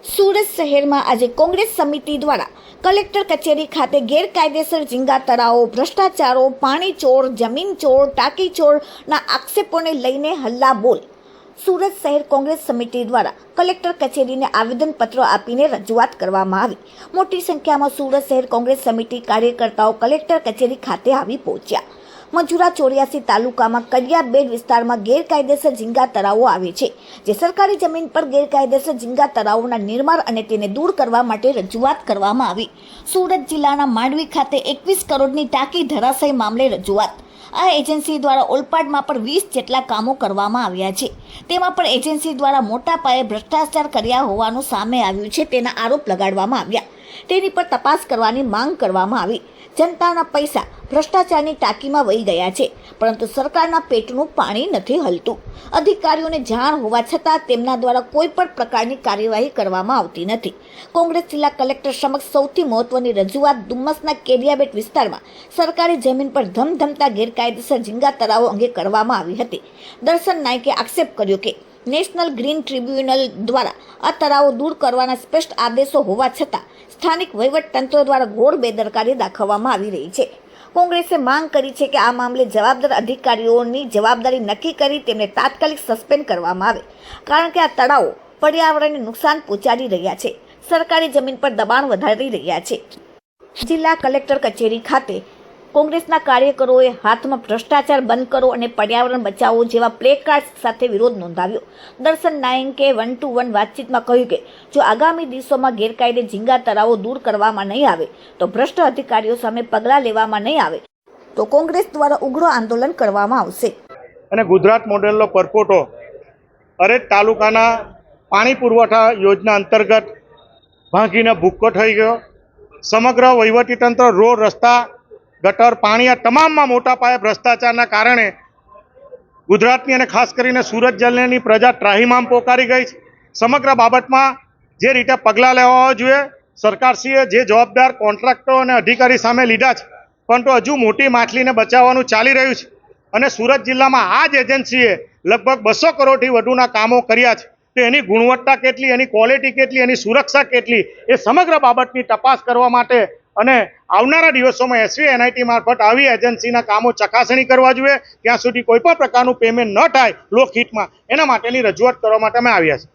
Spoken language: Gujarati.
સુરત શહેરમાં આજે કોંગ્રેસ સમિતિ દ્વારા કલેક્ટર કચેરી ખાતે ગેરકાયદેસર ઝીંગા તળાવો, ભ્રષ્ટાચારો, પાણી ચોર, જમીન ચોર, ટાંકી ચોરના આક્ષેપોને લઈને હલ્લાબોલ. સુરત શહેર કોંગ્રેસ સમિતિ દ્વારા કલેક્ટર કચેરીને આવેદનપત્રો આપીને રજૂઆત કરવામાં આવી. મોટી સંખ્યામાં સુરત શહેર કોંગ્રેસ સમિતિ કાર્યકર્તાઓ કલેક્ટર કચેરી ખાતે આવી પહોંચ્યા. મજુરા 84 તાલુકામાં કડિયાબેડ વિસ્તારમાં ગેરકાયદેસર ઝીંગા તળાવો આવે છે, જે સરકારી જમીન પર ગેરકાયદેસર ઝીંગા તળાવોના નિર્માણ અને તેને દૂર કરવા માટે રજૂઆત કરવામાં આવી. સુરત જિલ્લાના માંડવી ખાતે 21 કરોડની ટાંકી ધરાશય મામલે રજૂઆત. આ એજન્સી દ્વારા ઓલપાડમાં પણ 20 જેટલા કામો કરવામાં આવ્યા છે. તેમાં પણ એજન્સી દ્વારા મોટા પાયે ભ્રષ્ટાચાર કર્યા હોવાનું સામે આવ્યું છે. તેના આરોપ લગાડવામાં આવ્યા. તેની પર તપાસ કરવાની માંગ કરવામાં આવી. જનતાના પૈસા ભ્રષ્ટાચારની ટાંકીમાં વહી ગયા છે, પરંતુ સરકારના પેટનું પાણી નથી હલતું. અધિકારીઓને જાણ હોવા છતાં તેમના દ્વારા કોઈ પણ પ્રકારની કાર્યવાહી કરવામાં આવતી નથી. કોંગ્રેસ જિલ્લા કલેક્ટર સમક્ષ સૌથી મહત્વની રજૂઆત ડુમ્મસના કેડિયાબેટ વિસ્તારમાં સરકારી જમીન પર ધમધમતા ગેરકાયદેસર ઝીંગા તળાવો અંગે કરવામાં આવી હતી. દર્શન નાયકે આક્ષેપ કર્યો કે નેશનલ ગ્રીન ટ્રિબ્યુનલ દ્વારા આ તળાવો દૂર કરવાના સ્પષ્ટ આદેશો હોવા છતાં સ્થાનિક વહીવટતંત્ર દ્વારા ઘોર બેદરકારી દાખવવામાં આવી રહી છે. કોંગ્રેસે માંગ કરી છે કે આ મામલે જવાબદાર અધિકારીઓની જવાબદારી નક્કી કરી તેમને તાત્કાલિક સસ્પેન્ડ કરવામાં આવે, કારણ કે આ તળાવો પર્યાવરણને નુકસાન પહોંચાડી રહ્યા છે, સરકારી જમીન પર દબાણ વધારી રહ્યા છે. જિલ્લા કલેક્ટર કચેરી ખાતે કોંગ્રેસના કાર્યકરોએ હાથમાં ભ્રષ્ટાચાર બંધ કરો અને પર્યાવરણ બચાવો જેવા પ્લેકાર્ડ સાથે વિરોધ નોંધાવ્યો. દર્શન નાયકે 1-to-1 વાતચીતમાં કહ્યું કે જો આગામી દિવસોમાં ગેરકાયદે ઝીંગા તળાવો દૂર કરવામાં નહીં આવે તો ભ્રષ્ટ અધિકારીઓ સામે પગલાં લેવામાં નહીં આવે તો કોંગ્રેસ દ્વારા ઉગ્ર આંદોલન કરવામાં આવશે. અને ગુજરાત મોડેલનો પરપોટો અરેજ તાલુકાના પાણી પુરવઠા યોજના અંતર્ગત ભાંગીને ભૂક્કો થઈ ગયો. સમગ્ર વહીવટીતંત્ર, રોડ, રસ્તા, ગટર, પાણી આ તમામમાં મોટા પાયે ભ્રષ્ટાચારના કારણે ગુજરાતની અને ખાસ કરીને સુરત જિલ્લાની પ્રજા ત્રાહિમામ પોકારી ગઈ છે. સમગ્ર બાબતમાં જે રીતે પગલાં લેવા જોઈએ, સરકારશ્રીએ જે જવાબદાર કોન્ટ્રાક્ટરો અને અધિકારી સામે લીધા છે, પરંતુ હજુ મોટી માછલીને બચાવવાનું ચાલી રહ્યું છે. અને સુરત જિલ્લામાં આ જ એજન્સીએ લગભગ 200 કરોડથી વધુના કામો કર્યા છે. તો એની ગુણવત્તા કેટલી, એની ક્વોલિટી કેટલી, એની સુરક્ષા કેટલી, એ સમગ્ર બાબતની તપાસ કરવા માટે અને આવનારા દિવસોમાં SVNIT મારફત આવી એજન્સીના કામો ચકાસણી કરવા જોઈએ. ત્યાં સુધી કોઈ પણ પ્રકારનું પેમેન્ટ ન થાય લોકહિતમાં, એના માટેની રજૂઆત કરવા માટે અમે આવ્યા છીએ.